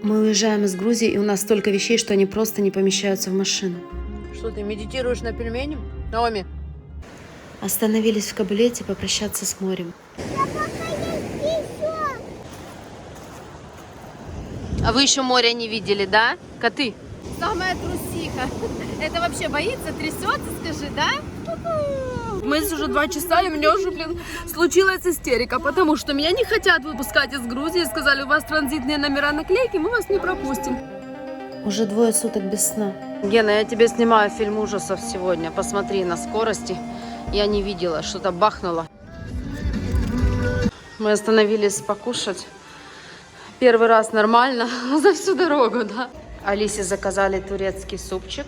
Мы уезжаем из Грузии, и у нас столько вещей, что они просто не помещаются в машину. Что, ты медитируешь на пельмени, Наоми? Остановились в Кабулете попрощаться с морем. А вы еще моря не видели, да? Коты? Самая трусиха. Это вообще боится, трясется, скажи, да? Мы здесь уже 2 часа, и у меня уже, случилась истерика, потому что меня не хотят выпускать из Грузии. Сказали, у вас транзитные номера наклейки, мы вас не пропустим. Уже 2 суток без сна. Гена, я тебе снимаю фильм ужасов сегодня. Посмотри на скорости. Я не видела, что-то бахнуло. Мы остановились покушать. Первый раз нормально за всю дорогу, да? Алисе заказали турецкий супчик.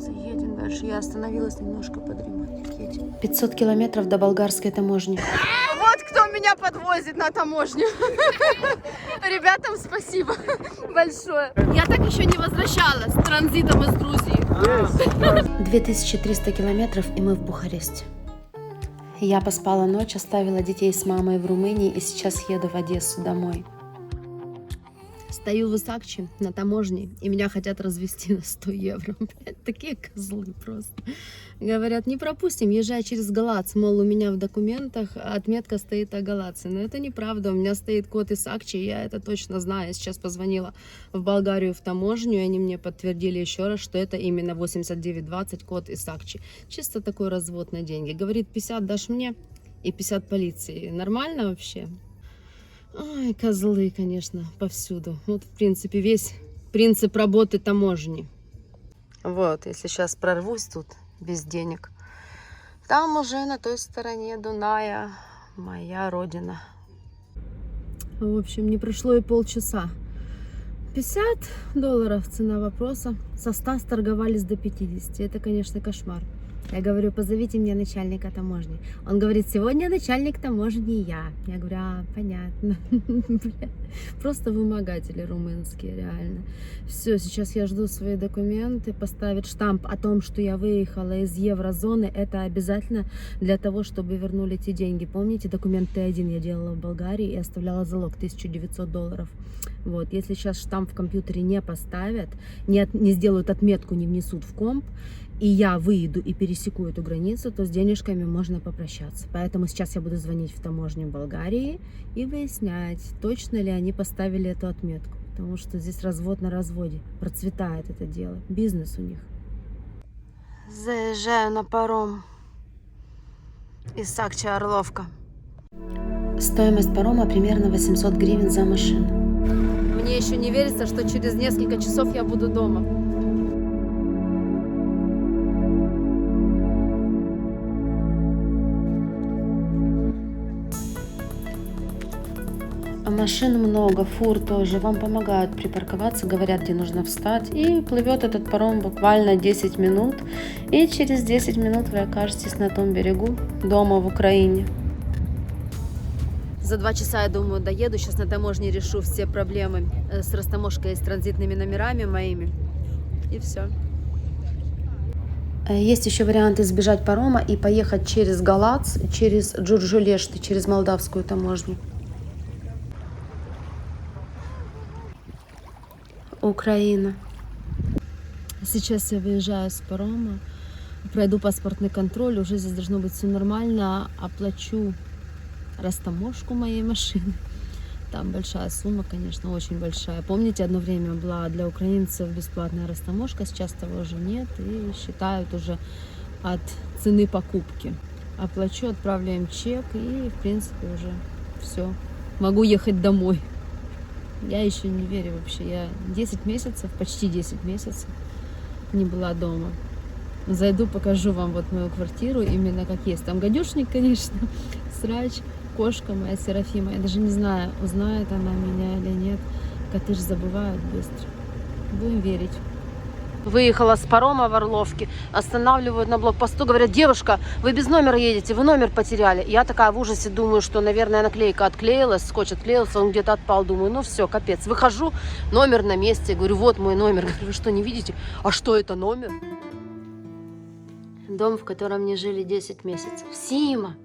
Едем дальше. Я остановилась немножко подремать. Едем. 500 километров до болгарской таможни. Вот кто меня подвозит на таможню. Ребятам спасибо большое. Я так еще не возвращалась с транзитом из Грузии. 2300 километров, и мы в Бухаресте. Я поспала ночь, оставила детей с мамой в Румынии и сейчас еду в Одессу домой. Стою в Исакче на таможне, и меня хотят развести на 100 евро. Блядь, такие козлы просто. Говорят, не пропустим, езжай через Галац. Мол, у меня в документах отметка стоит о Галаце. Но это неправда, у меня стоит код Исакче, я это точно знаю. Я сейчас позвонила в Болгарию в таможню, и они мне подтвердили еще раз, что это именно 8920 код Исакче. Чисто такой развод на деньги. Говорит, 50 дашь мне и 50 полиции. Нормально вообще? Ой, козлы, конечно, повсюду. Вот, в принципе, весь принцип работы таможни. Вот, если сейчас прорвусь тут без денег, там уже на той стороне Дуная моя родина. В общем, не прошло и полчаса. $50 цена вопроса. Со 100 сторговались до 50. Это, конечно, кошмар. Я говорю, позовите мне начальника таможни. Он говорит, сегодня начальник таможни я. Я говорю, понятно. Просто вымогатели румынские, реально. Все, сейчас я жду свои документы, поставить штамп о том, что я выехала из еврозоны. Это обязательно для того, чтобы вернули эти деньги. Помните, документ Т1 я делала в Болгарии и оставляла залог $1900. Вот, если сейчас штамп в компьютере не поставят, не сделают отметку, не внесут в комп, и я выйду и пересеку эту границу, то с денежками можно попрощаться. Поэтому сейчас я буду звонить в таможню Болгарии и выяснять, точно ли они поставили эту отметку. Потому что здесь развод на разводе. Процветает это дело. Бизнес у них. Заезжаю на паром. Исакче, Орловка. Стоимость парома примерно 800 гривен за машину. Мне еще не верится, что через несколько часов я буду дома. Машин много, фур тоже. Вам помогают припарковаться, говорят, где нужно встать. И плывет этот паром буквально 10 минут. И через 10 минут вы окажетесь на том берегу, дома в Украине. За 2 часа, я думаю, доеду. Сейчас на таможне решу все проблемы с растаможкой и с транзитными номерами моими. И все. Есть еще вариант избежать парома и поехать через Галац, через Джурджулешты, через молдавскую таможню. Украина. Сейчас я выезжаю с парома, пройду паспортный контроль, уже здесь должно быть все нормально, оплачу растаможку моей машины. Там большая сумма, конечно, очень большая. Помните, одно время была для украинцев бесплатная растаможка, сейчас того уже нет и считают уже от цены покупки. Оплачу, отправлю им чек и, в принципе, уже все. Могу ехать домой. Я еще не верю вообще. Я 10 месяцев, почти 10 месяцев не была дома. Зайду, покажу вам вот мою квартиру, именно как есть. Там гадюшник, конечно, срач, кошка моя Серафима. Я даже не знаю, узнает она меня или нет. Коты же забывают быстро. Будем верить. Выехала с парома в Орловке, останавливают на блокпосту, говорят, девушка, вы без номера едете, вы номер потеряли. Я такая в ужасе думаю, что, наверное, наклейка отклеилась, скотч отклеился, он где-то отпал, думаю, ну все, капец. Выхожу, номер на месте, говорю, вот мой номер. Говорю, вы что, не видите? А что это номер? Дом, в котором не жили 10 месяцев. Сима!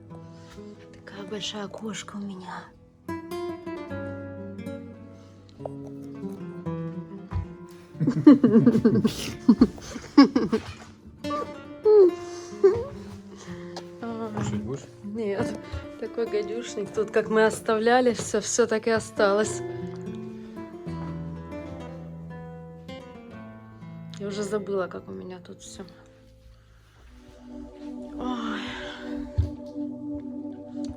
Такая большая кошка у меня. Кушать будешь? Нет, такой гадюшник. Тут, как мы оставляли, все так и осталось. Я уже забыла, как у меня тут все. Ой.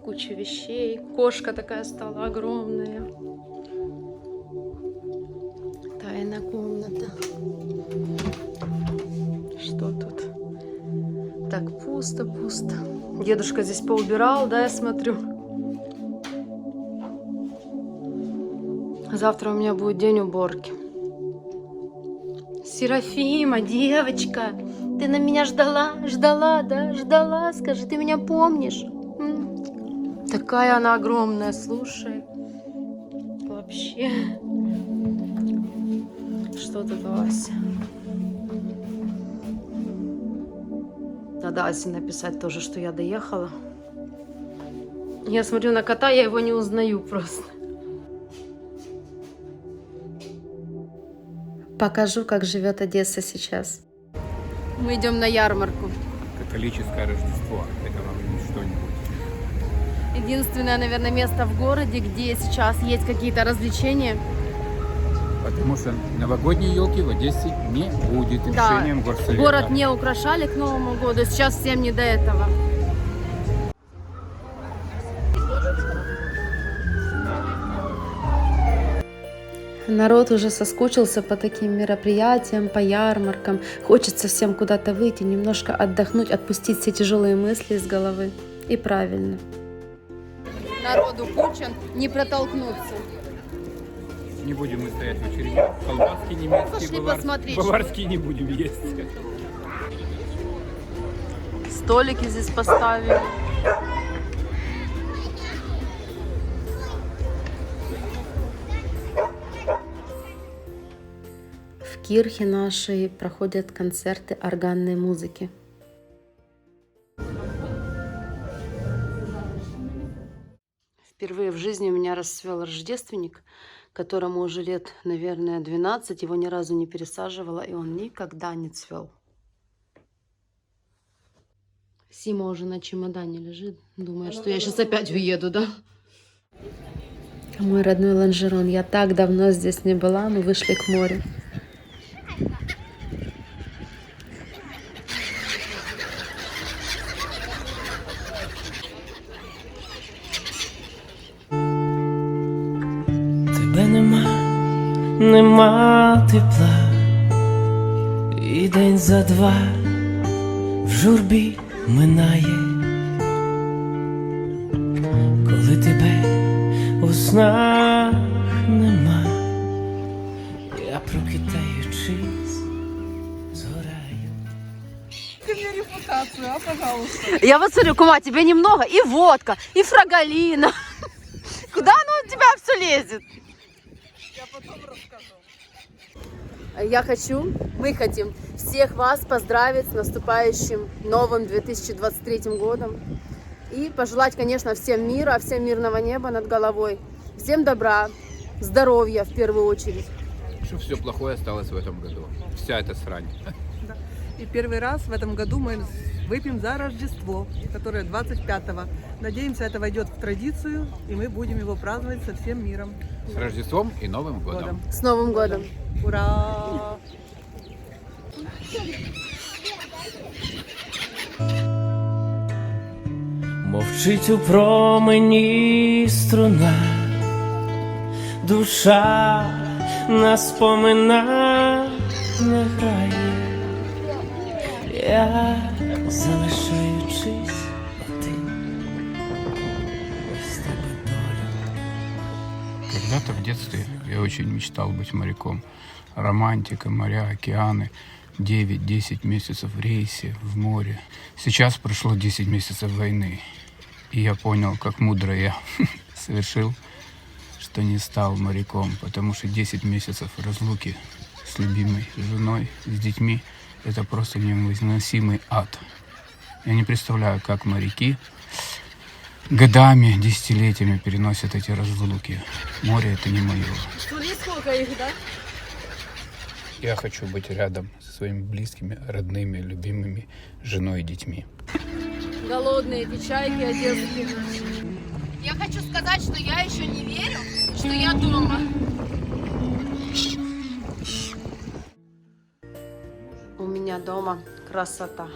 Куча вещей. Кошка такая стала огромная. Тайная комната. Что тут? Так, пусто. Дедушка здесь поубирал, да, я смотрю. Завтра у меня будет день уборки. Серафима, девочка, ты на меня ждала, да? Ждала, скажи, ты меня помнишь? Такая она огромная, слушай. Вообще. Что тут, Ася? Надо Асе написать тоже, что я доехала. Я смотрю на кота, я его не узнаю просто. Покажу, как живет Одесса сейчас. Мы идем на ярмарку. Католическое Рождество. Это вам что-нибудь. Единственное, наверное, место в городе, где сейчас есть какие-то развлечения. Потому что новогодней елки в Одессе не будет решением горсовета. Город не украшали к Новому году, сейчас всем не до этого. Народ уже соскучился по таким мероприятиям, по ярмаркам. Хочется всем куда-то выйти, немножко отдохнуть, отпустить все тяжелые мысли из головы. И правильно. Народу куча, не протолкнуться. Не будем мы стоять в очереди. Колбаски немецкие, Пошли посмотреть, баварские не будем есть. Столики здесь поставили. В кирхе нашей проходят концерты органной музыки. Впервые в жизни у меня расцвел рождественник, которому уже лет, наверное, 12. Его ни разу не пересаживала, и он никогда не цвел. Сима уже на чемодане лежит, думает, что я сейчас опять уеду, да? Мой родной Лонжерон, я так давно здесь не была, мы вышли к морю. Тебе нема тепла, і день за два в журбі минає, коли тебе у снах нема, я прокидаючись згораю. Ты мне репутацию, а, пожалуйста. Я вот смотрю, кума, тебе немного, и водка, и фрагалина. Куда оно у тебя все лезет? Я потом расскажу. Мы хотим всех вас поздравить с наступающим новым 2023 годом. И пожелать, конечно, всем мира, всем мирного неба над головой. Всем добра, здоровья в первую очередь. Чтобы все плохое осталось в этом году. Вся эта срань. Да. И первый раз в этом году мы выпьем за Рождество, которое 25-го. Надеемся, это войдет в традицию, и мы будем его праздновать со всем миром. С Рождеством и Новым годом. С Новым годом! Ура! Мовчить у промені струна, душа на споминах не грає, я залишаючись один, ось тебе доля. Когда-то в детстве я очень мечтал быть моряком. Романтика, моря, океаны. 9-10 месяцев в рейсе, в море. Сейчас прошло 10 месяцев войны. И я понял, как мудро я совершил, что не стал моряком. Потому что 10 месяцев разлуки с любимой женой, с детьми, это просто невыносимый ад. Я не представляю, как моряки годами, десятилетиями переносят эти разлуки. Море это не мое. Сколько их, да? Я хочу быть рядом со своими близкими, родными, любимыми женой и детьми. Голодные эти чайки одесские. Я хочу сказать, что я еще не верю, что я дома. У меня дома красота.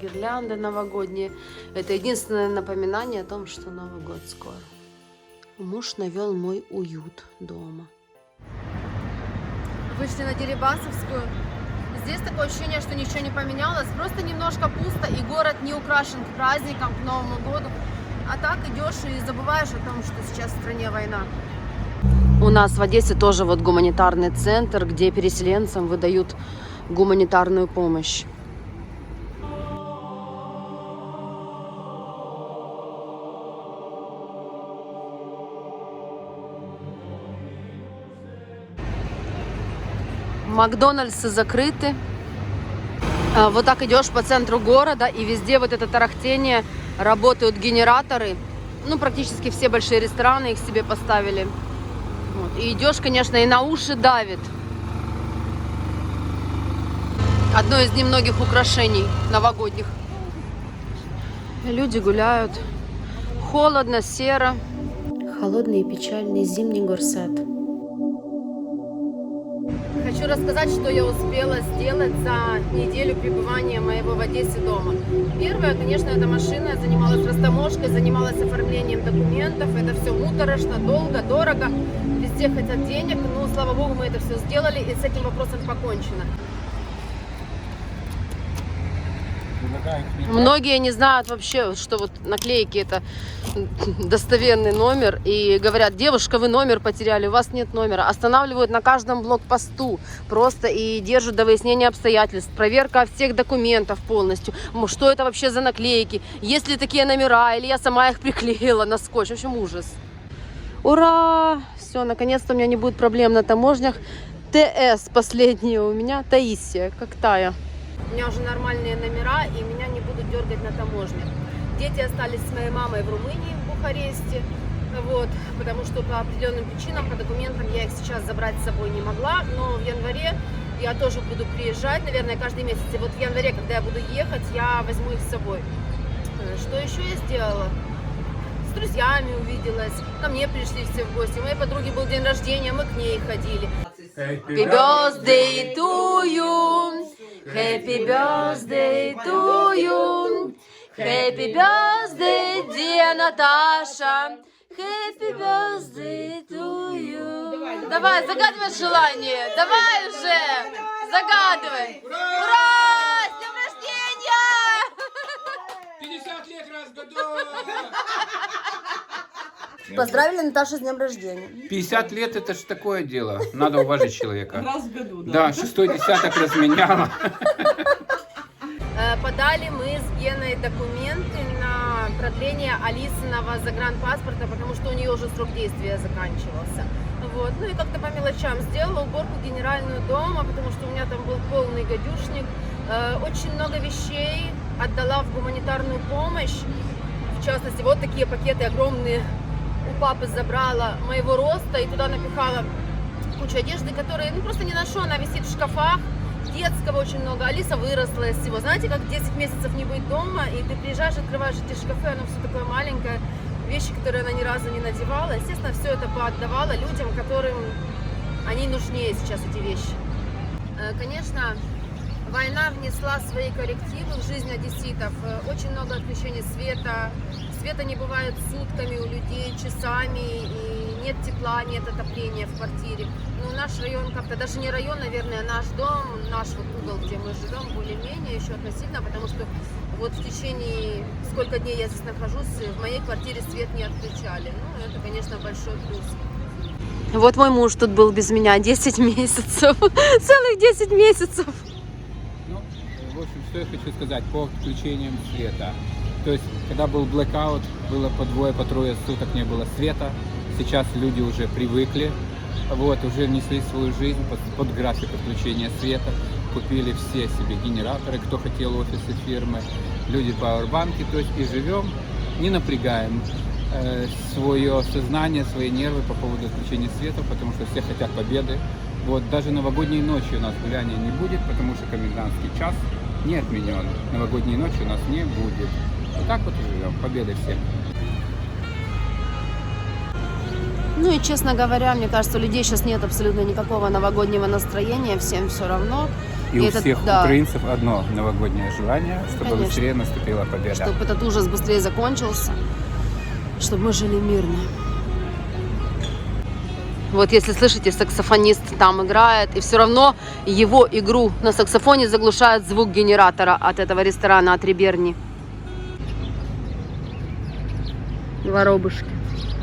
Гирлянды новогодние. Это единственное напоминание о том, что Новый год скоро. Муж навел мой уют дома. Вышли на Дерибасовскую. Здесь такое ощущение, что ничего не поменялось. Просто немножко пусто, и город не украшен к праздникам, к Новому году. А так идешь и забываешь о том, что сейчас в стране война. У нас в Одессе тоже вот гуманитарный центр, где переселенцам выдают гуманитарную помощь. Макдональдсы закрыты. Вот так идешь по центру города, и везде вот это тарахтение, работают генераторы. Ну, практически все большие рестораны их себе поставили. Вот. И идешь, конечно, и на уши давит. Одно из немногих украшений новогодних. Люди гуляют. Холодно, серо. Холодный и печальный зимний горсад. Хочу рассказать, что я успела сделать за неделю пребывания моего в Одессе дома. Первое, конечно, это машина. Я занималась растаможкой, занималась оформлением документов. Это все муторошно, долго, дорого. Везде хотят денег. Но, слава богу, мы это все сделали, и с этим вопросом покончено. Многие не знают вообще, что вот наклейки это достоверный номер. И говорят: девушка, вы номер потеряли, у вас нет номера. Останавливают на каждом блокпосту просто и держат до выяснения обстоятельств. Проверка всех документов полностью. Что это вообще за наклейки? Есть ли такие номера? Или я сама их приклеила на скотч? В общем, ужас. Ура! Все, наконец-то у меня не будет проблем на таможнях. ТС последние у меня. Таисия, как Тая. У меня уже нормальные номера, и меня не будут дергать на таможне. Дети остались с моей мамой в Румынии, в Бухаресте. Вот, потому что по определенным причинам, по документам я их сейчас забрать с собой не могла. Но в январе я тоже буду приезжать, наверное, каждый месяц. И вот в январе, когда я буду ехать, я возьму их с собой. Что еще я сделала? С друзьями увиделась, ко мне пришли все в гости. У моей подруги был день рождения, мы к ней ходили. Happy birthday to you! Happy birthday to you! Happy birthday, dear Наташа! Happy birthday to you! Давай, загадывай желание! Давай уже! Загадывай! Ура! С днем рождения! 50 лет раз в году! Поздравили Наташу с днем рождения. 50 лет это ж такое дело. Надо уважить человека. Раз в году, Да, 6-й десяток разменяла. Подали мы с Геной документы на продление Алисиного загранпаспорта, потому что у нее уже срок действия заканчивался. Вот. Ну и как-то по мелочам сделала уборку генеральную дома, потому что у меня там был полный гадюшник. Очень много вещей отдала в гуманитарную помощь. В частности, вот такие пакеты огромные у папы забрала моего роста и туда напихала кучу одежды, которая просто не ношу, она висит в шкафах. Детского очень много. Алиса выросла из всего. Знаете, как 10 месяцев не быть дома, и ты приезжаешь, открываешь эти шкафы, оно все такое маленькое, вещи, которые она ни разу не надевала. Естественно, все это поотдавала людям, которым они нужнее сейчас, эти вещи. Конечно, война внесла свои коррективы в жизнь одесситов. Очень много отключений света. Света не бывает сутками у людей, часами, и нет тепла, нет отопления в квартире. Ну, наш район как-то, даже не район, наверное, наш дом, наш вот угол, где мы живем, более-менее еще относительно, потому что вот в течение сколько дней я здесь нахожусь, в моей квартире свет не отключали. Ну, это, конечно, большой плюс. Вот мой муж тут был без меня 10 месяцев, целых 10 месяцев. Ну, в общем, что я хочу сказать по отключениям света. То есть, когда был блэкаут, было по двое, по трое суток не было света. Сейчас люди уже привыкли, вот, уже несли свою жизнь под график отключения света. Купили все себе генераторы, кто хотел, офисы, фирмы, люди пауэрбанки, то есть, и живем не напрягаем свое сознание, свои нервы по поводу отключения света, потому что все хотят победы. Вот даже новогодней ночью у нас гуляния не будет, потому что комендантский час не отменен. Новогодней ночи у нас не будет. Вот так вот и живем. Победы всем. Ну и, честно говоря, мне кажется, у людей сейчас нет абсолютно никакого новогоднего настроения, всем все равно. И у это, всех да, украинцев одно новогоднее желание, чтобы Конечно. быстрее наступила победа. чтобы этот ужас быстрее закончился, чтобы мы жили мирно. Вот если слышите, саксофонист там играет, и все равно его игру на саксофоне заглушает звук генератора от этого ресторана, от Риберни. Воробушки.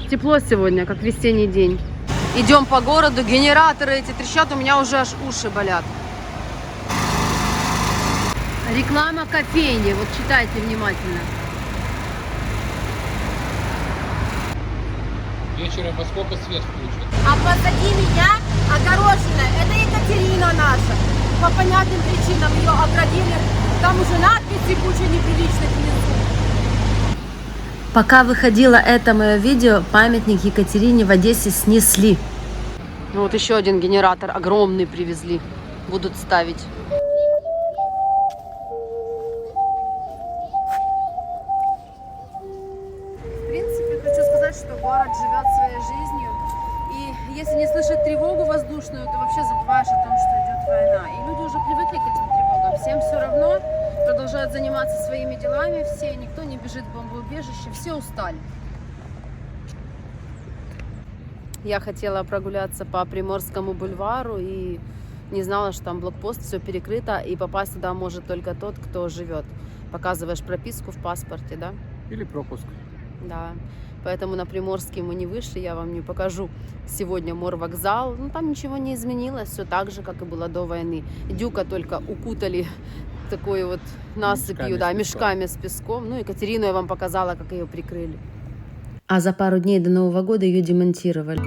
Тепло сегодня, как весенний день. Идем по городу, генераторы эти трещат, у меня уже аж уши болят. Реклама кофейни, вот читайте внимательно. Вечером во сколько свет включат? А позади меня огороженная. Это Екатерина наша. По понятным причинам ее оградили. Там уже надписи куча неприличных внизу. Пока выходило это мое видео, памятник Екатерине в Одессе снесли. Ну вот еще один генератор огромный привезли. Будут ставить. В принципе, хочу сказать, что город живет своей жизнью. И если не слышать тревогу воздушную, то вообще забываешь о том, что идет война. И люди уже привыкли к этим тревогам. Всем все равно, продолжают заниматься своими делами все. Никто не бежит в бомбоубежище. Все устали. Я хотела прогуляться по Приморскому бульвару и не знала, что там блокпост, все перекрыто, и попасть туда может только тот, кто живет. Показываешь прописку в паспорте, да? Или пропуск. Да. Поэтому на Приморский мы не вышли, я вам не покажу сегодня морвокзал. Ну, там ничего не изменилось, все так же, как и было до войны. Дюка только укутали такой вот насыпью, да, мешками с песком. Ну, Екатерину я вам показала, как ее прикрыли. А за пару дней до Нового года ее демонтировали.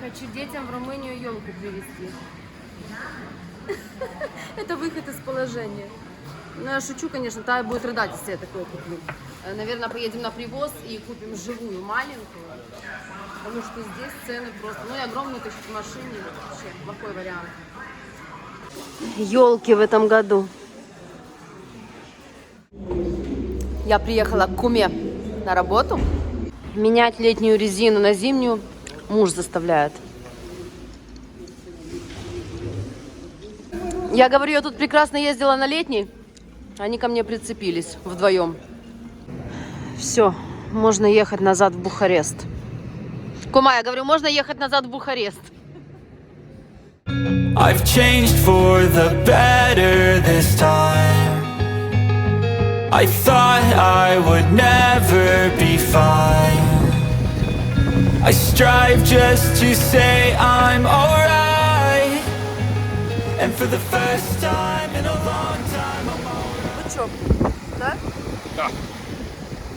Хочу детям в Румынию елку привезти. Это выход из положения. Ну, я шучу, конечно, Тая будет рыдать, если я такое куплю. Наверное, поедем на привоз и купим живую, маленькую. Потому что здесь цены просто... Ну и огромную тащить в машине. Вообще плохой вариант. Елки в этом году. Я приехала к куме на работу. Менять летнюю резину на зимнюю муж заставляет. Я говорю, я тут прекрасно ездила на летней. Они ко мне прицепились вдвоем. Все, можно ехать назад в Бухарест. Кума, я говорю, можно ехать назад в Бухарест. I've changed for the better this time. I thought I would never be fine. I strive just to say I'm alright. And for the first time in a long time I'm alright. Бычок, да? Да.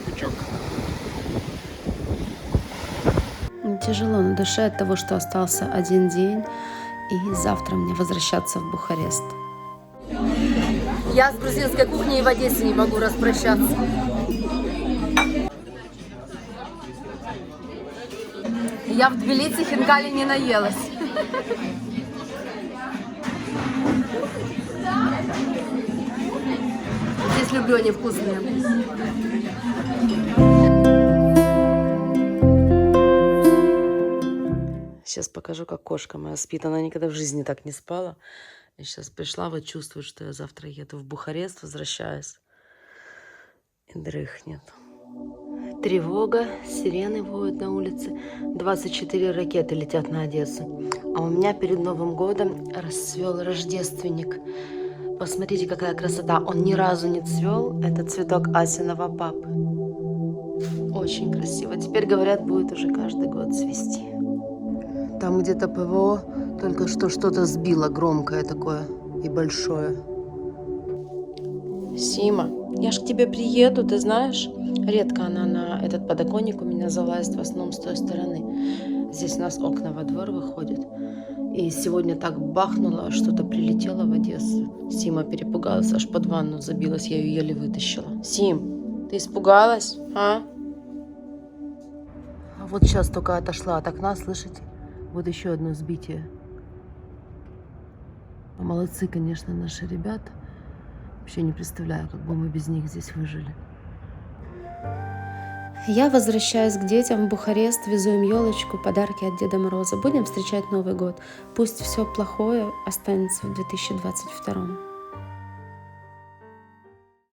Бычок. Тяжело на душе от того, что остался один день, и завтра мне возвращаться в Бухарест. Я с грузинской кухней в Одессе не могу распрощаться. Я в Тбилиси хинкали не наелась. Здесь люблю, они вкусные. Сейчас покажу, как кошка моя спит. Она никогда в жизни так не спала. Я сейчас пришла, вот чувствую, что я завтра еду в Бухарест, возвращаюсь. И дрыхнет. Тревога, сирены воют на улице. 24 ракеты летят на Одессу. А у меня перед Новым годом расцвел рождественник. Посмотрите, какая красота. Он ни разу не цвел. Это цветок Асиного папы. Очень красиво. Теперь, говорят, будет уже каждый год цвести. Там где-то ПВО только что что-то сбило громкое такое и большое. Сима, Я ж к тебе приеду, ты знаешь. Редко она на этот подоконник у меня залазит, в основном с той стороны. Здесь у нас окна во двор выходят. И сегодня так бахнуло, что-то прилетело в Одессу. Сима перепугалась, аж под ванну забилась, я ее еле вытащила. Сим, ты испугалась, а? А вот сейчас только отошла от окна, слышите? Вот еще одно сбитие. Молодцы, конечно, наши ребята. Вообще не представляю, как бы мы без них здесь выжили. Я возвращаюсь к детям в Бухарест, везу им елочку, подарки от Деда Мороза. Будем встречать Новый год. Пусть все плохое останется в 2022.